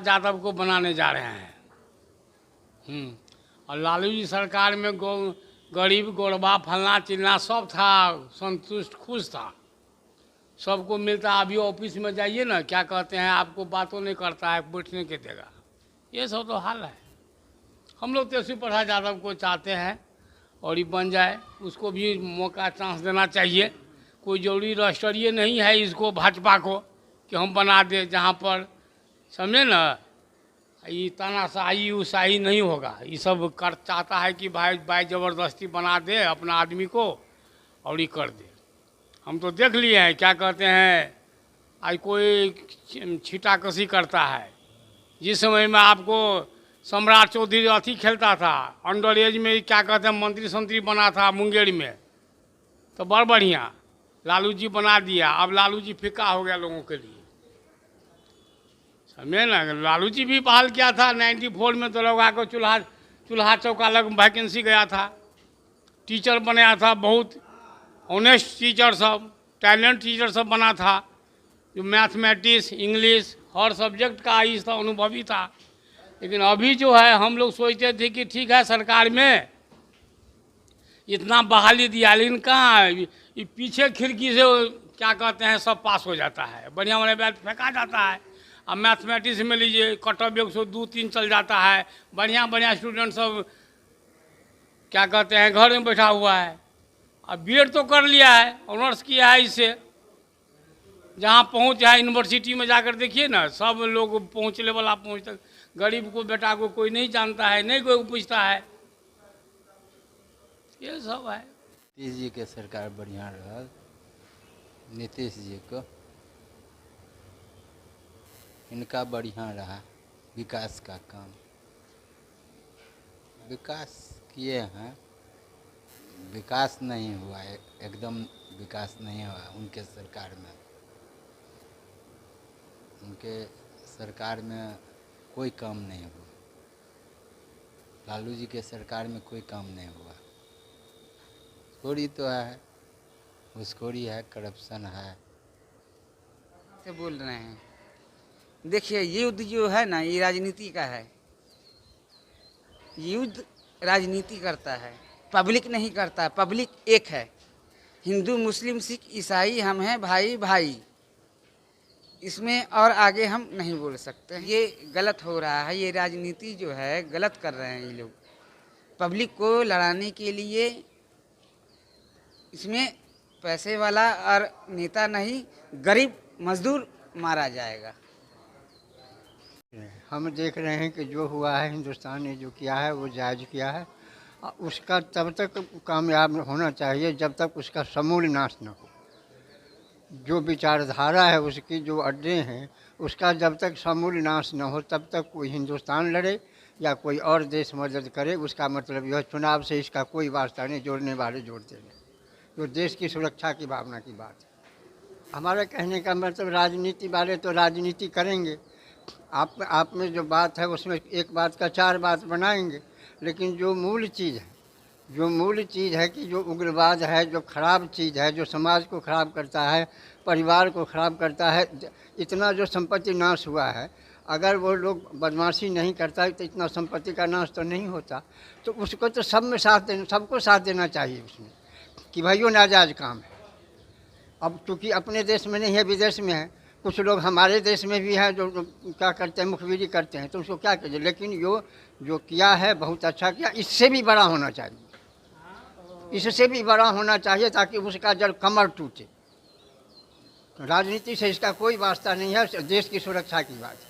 यादव को बनाने जा रहे हैं। और लालू जी सरकार में गरीब गोरबा फलना चिलना सब था, संतुष्ट खुश था, सबको मिलता। अभी ऑफिस में जाइए ना, क्या कहते हैं, आपको बातों नहीं करता है, बैठने के देगा। ये सब तो हाल है। हम लोग तेजस्वी प्रसाद यादव को चाहते हैं और ये बन जाए, उसको भी मौका चांस देना चाहिए। कोई जरूरी राष्ट्रीय नहीं है इसको, भाजपा को, कि हम बना दे, जहाँ पर समझे ना, ये तानाशाही उशाही नहीं होगा। ये सब कर चाहता है कि भाई भाई ज़बरदस्ती बना दे अपना आदमी को और ये कर दे। हम तो देख लिए हैं, क्या कहते हैं, आज कोई छीटाकसी करता है। जिस समय में आपको सम्राट चौधरी अथी खेलता था अंडर एज में, क्या कहते हैं, मंत्री संतरी बना था मुंगेर में, तो बड़ बढ़िया लालू जी बना दिया। अब लालू जी फीका हो गया लोगों के लिए, समझे ना। लालू जी भी बहाल किया था 94 में, तो लोग आकर चूल्हा चौका लग वैकेंसी गया था, टीचर बनाया था, बहुत ऑनेस्ट टीचर सब, टैलेंट टीचर सब बना था, जो मैथमेटिक्स इंग्लिश हर सब्जेक्ट का आई था, अनुभवी था। लेकिन अभी जो है, हम लोग सोचते थे कि ठीक है सरकार में इतना बहाली दिया, लेकिन कहाँ, ये पीछे खिड़की से क्या कहते हैं सब पास हो जाता है, बढ़िया बढ़िया बात फेंका जाता है। अब मैथमेटिक्स में लीजिए, कटअप 102-3 चल जाता है, बढ़िया बढ़िया स्टूडेंट सब क्या कहते हैं घर में बैठा हुआ है। अब बीएड तो कर लिया है, ऑनर्स किया है, इससे जहाँ पहुँच है यूनिवर्सिटी में जाकर देखिए ना, सब लोग पहुँचने वाला पहुँच तक, गरीब को बेटा को कोई नहीं जानता है, नहीं कोई पूछता है। ये सब है। नीतीश जी के सरकार बढ़िया रहा, नीतीश जी को इनका बढ़िया रहा, विकास का काम विकास किए हैं। विकास नहीं हुआ है, एकदम विकास नहीं हुआ उनके सरकार में। उनके सरकार में कोई काम नहीं हुआ, लालू जी के सरकार में कोई काम नहीं हुआ। घुसखोरी तो है, घुसखोरी है, करप्शन है। से बोल रहे हैं, देखिए युद्ध जो है ना, ये राजनीति का है। युद्ध राजनीति करता है, पब्लिक नहीं करता। पब्लिक एक है, हिंदू मुस्लिम सिख ईसाई, हम हैं भाई भाई। इसमें और आगे हम नहीं बोल सकते। ये गलत हो रहा है, ये राजनीति जो है गलत कर रहे हैं ये लोग, पब्लिक को लड़ाने के लिए। इसमें पैसे वाला और नेता नहीं, गरीब मजदूर मारा जाएगा। हम देख रहे हैं कि जो हुआ है, हिंदुस्तान ने जो किया है वो जायज़ किया है। उसका तब तक कामयाब होना चाहिए जब तक उसका समूल नाश न हो। जो विचारधारा है उसकी, जो अड्डे हैं, उसका जब तक समूल नाश न हो तब तक कोई हिंदुस्तान लड़े या कोई और देश मदद करे, उसका मतलब यह चुनाव से इसका कोई वास्ता नहीं। जोड़ने वाले जोड़ते नहीं, जो देश की सुरक्षा की भावना की बात है। हमारा कहने का मतलब, राजनीति वाले तो राजनीति करेंगे, आप में जो बात है उसमें एक बात का 4 बात बनाएंगे, लेकिन जो मूल चीज़ है कि जो उग्रवाद है, जो ख़राब चीज़ है, जो समाज को ख़राब करता है, परिवार को ख़राब करता है, इतना जो संपत्ति नाश हुआ है, अगर वो लोग बदमाशी नहीं करता तो इतना संपत्ति का नाश तो नहीं होता। तो उसको तो सबको साथ देना चाहिए उसमें, कि भाई वो नाजायज़ काम है। अब चूँकि अपने देश में नहीं है, विदेश में है, कुछ लोग हमारे देश में भी हैं जो क्या करते हैं, मुखबिरी करते हैं, तो उसको क्या कीजिए। लेकिन जो किया है बहुत अच्छा किया, इससे भी बड़ा होना चाहिए, इससे भी बड़ा होना चाहिए, ताकि उसका जब कमर टूटे। तो राजनीति से इसका कोई वास्ता नहीं है, देश की सुरक्षा की बात है।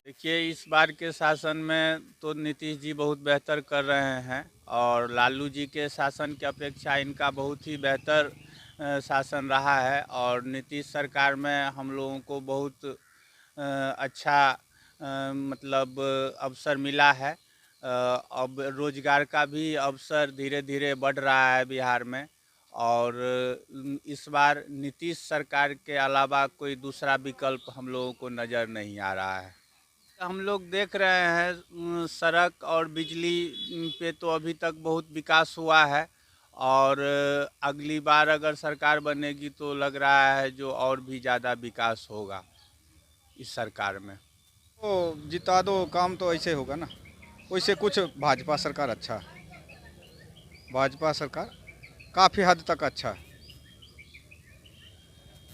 देखिए, इस बार के शासन में तो नीतीश जी बहुत बेहतर कर रहे हैं, और लालू जी के शासन की अपेक्षा इनका बहुत ही बेहतर शासन रहा है। और नीतीश सरकार में हम लोगों को बहुत अच्छा मतलब अवसर मिला है। अब रोजगार का भी अवसर धीरे धीरे बढ़ रहा है बिहार में। और इस बार नीतीश सरकार के अलावा कोई दूसरा विकल्प हम लोगों को नज़र नहीं आ रहा है। हम लोग देख रहे हैं सड़क और बिजली पे तो अभी तक बहुत विकास हुआ है, और अगली बार अगर सरकार बनेगी तो लग रहा है जो और भी ज़्यादा विकास होगा इस सरकार में। तो जिता दो, काम तो ऐसे होगा ना। वैसे कुछ भाजपा सरकार अच्छा है, भाजपा सरकार काफ़ी हद तक अच्छा है।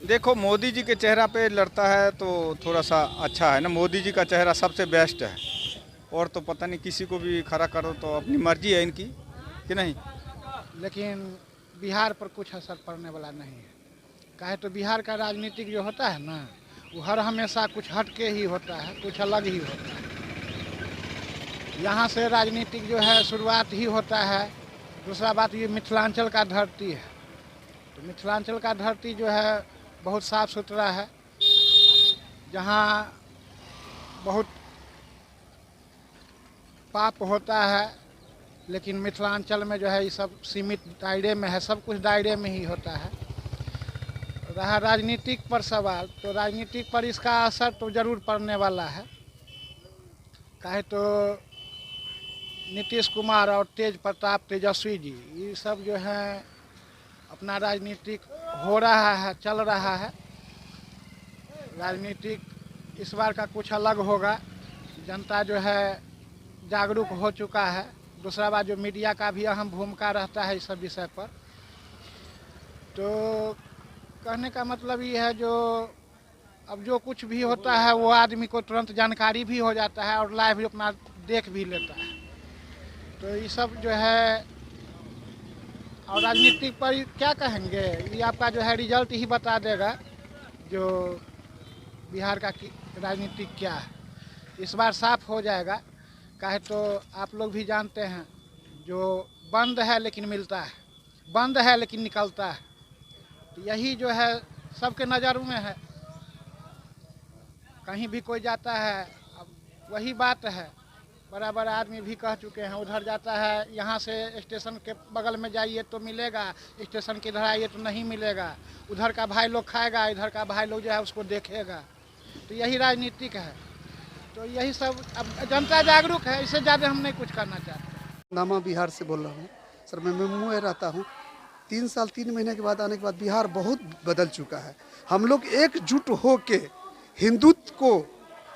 देखो मोदी जी के चेहरा पे लड़ता है तो थोड़ा सा अच्छा है ना, मोदी जी का चेहरा सबसे बेस्ट है। और तो पता नहीं किसी को भी खड़ा करो तो अपनी मर्जी है इनकी कि नहीं। लेकिन बिहार पर कुछ असर पड़ने वाला नहीं है। काहे तो बिहार का राजनीतिक जो होता है ना, वो हर हमेशा कुछ हट के ही होता है, कुछ अलग ही होता है। यहाँ से राजनीतिक जो है शुरुआत ही होता है। दूसरा बात, ये मिथिलांचल का धरती है, तो मिथिलांचल का धरती जो है बहुत साफ़ सुथरा है, जहाँ बहुत पाप होता है, लेकिन मिथिलांचल में जो है ये सब सीमित दायरे में है, सब कुछ दायरे में ही होता है। रहा राजनीतिक पर सवाल, तो राजनीतिक पर इसका असर तो ज़रूर पड़ने वाला है। काहे तो नीतीश कुमार और तेज प्रताप तेजस्वी जी, ये सब जो है अपना राजनीतिक हो रहा है, चल रहा है। राजनीतिक इस बार का कुछ अलग होगा। जनता जो है जागरूक हो चुका है। दूसरा बात, जो मीडिया का भी अहम भूमिका रहता है इस सब विषय पर। तो कहने का मतलब ये है, जो अब जो कुछ भी होता है वो आदमी को तुरंत जानकारी भी हो जाता है और लाइव भी अपना देख भी लेता है। तो ये सब जो है, और राजनीतिक पर क्या कहेंगे, ये आपका जो है रिजल्ट ही बता देगा जो बिहार का राजनीतिक क्या है। इस बार साफ हो जाएगा। काहे तो आप लोग भी जानते हैं, जो बंद है लेकिन मिलता है, बंद है लेकिन निकलता है, तो यही जो है सबके नज़रों में है। कहीं भी कोई जाता है, अब वही बात है, बड़ा बड़ा आदमी भी कह चुके हैं, उधर जाता है, यहाँ से स्टेशन के बगल में जाइए तो मिलेगा, स्टेशन के इधर आइए तो नहीं मिलेगा। उधर का भाई लोग खाएगा, इधर का भाई लोग जो है उसको देखेगा। तो यही राजनीतिक है। तो यही सब, अब जनता जागरूक है, इससे ज़्यादा हम नहीं कुछ करना चाहते। नामा बिहार से बोल रहा हूँ सर। मैं मुंबई में रहता हूँ। 3 साल 3 महीने के बाद आने के बाद बिहार बहुत बदल चुका है। हम लोग एकजुट हो के हिंदुत्व को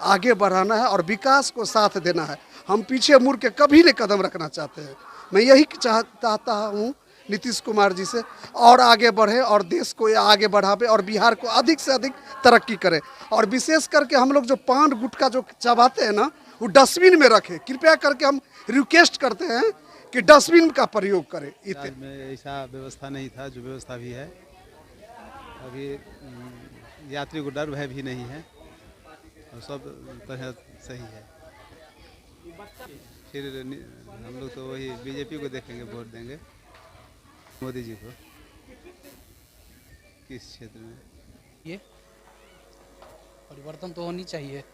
आगे बढ़ाना है और विकास को साथ देना है। हम पीछे मुड़ के कभी नहीं कदम रखना चाहते हैं। मैं यही चाहता हूँ नीतीश कुमार जी से, और आगे बढ़े और देश को आगे बढ़ावे और बिहार को अधिक से अधिक तरक्की करे। और विशेष करके हम लोग जो पान गुटखा जो चबाते हैं ना, वो डस्टबिन में रखें। कृपया करके हम रिक्वेस्ट करते हैं कि डस्टबिन का प्रयोग करें। में ऐसा व्यवस्था नहीं था जो व्यवस्था भी है। अभी यात्री को डर भय भी नहीं है और सब तरह सही है। फिर हम लोग तो वही बीजेपी को देखेंगे, वोट देंगे मोदी जी को। किस क्षेत्र में ये परिवर्तन तो होनी चाहिए।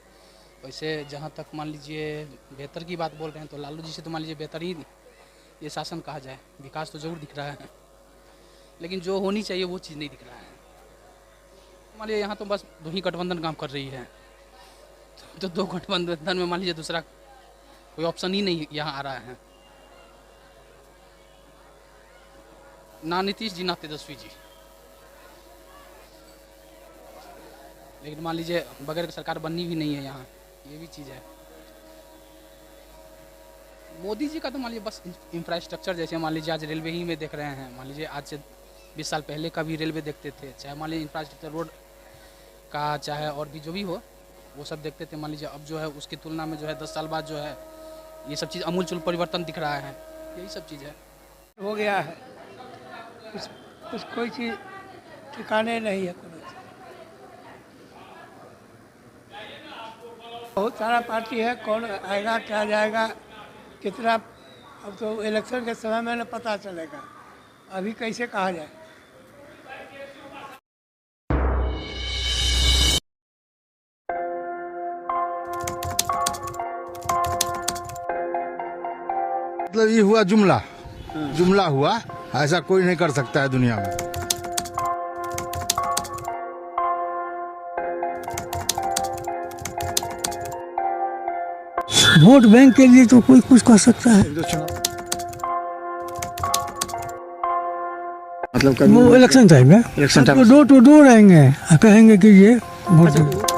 वैसे जहाँ तक मान लीजिए बेहतर की बात बोल रहे हैं, तो लालू जी से तो मान लीजिए बेहतर ही ये शासन कहा जाए। विकास तो जरूर दिख रहा है, लेकिन जो होनी चाहिए वो चीज़ नहीं दिख रहा है। मान लीजिए यहाँ तो बस 2 ही गठबंधन काम कर रही है, तो 2 गठबंधन में मान लीजिए दूसरा कोई ऑप्शन ही नहीं यहाँ आ रहा है। ना नीतीश जी ना तेजस्वी जी। लेकिन मान लीजिए बगैर सरकार बननी भी नहीं है यहाँ, ये भी चीज़ है। मोदी जी का तो मान लीजिए बस इंफ्रास्ट्रक्चर, जैसे मान लीजिए आज रेलवे ही में देख रहे हैं। मान लीजिए आज से 20 साल पहले का भी रेलवे देखते थे, चाहे मान लीजिए इंफ्रास्ट्रक्चर रोड का, चाहे और भी जो भी हो, वो सब देखते थे। मान लीजिए अब जो है उसकी तुलना में जो है 10 साल बाद जो है ये सब चीज़ अमूलचूल परिवर्तन दिख रहा है। यही सब चीज़ है। हो गया है, कुछ कोई चीज़ ठिकाने नहीं है। बहुत सारा पार्टी है, कौन आएगा क्या जाएगा कितना, अब तो इलेक्शन के समय में न पता चलेगा। अभी कैसे कहा जाए। मतलब ये हुआ जुमला हुआ, ऐसा कोई नहीं कर सकता है दुनिया में। वोट बैंक के लिए तो कोई कुछ कर सकता है। मतलब वो इलेक्शन टाइम में डोर टू डोर आएंगे, कहेंगे कि ये वोट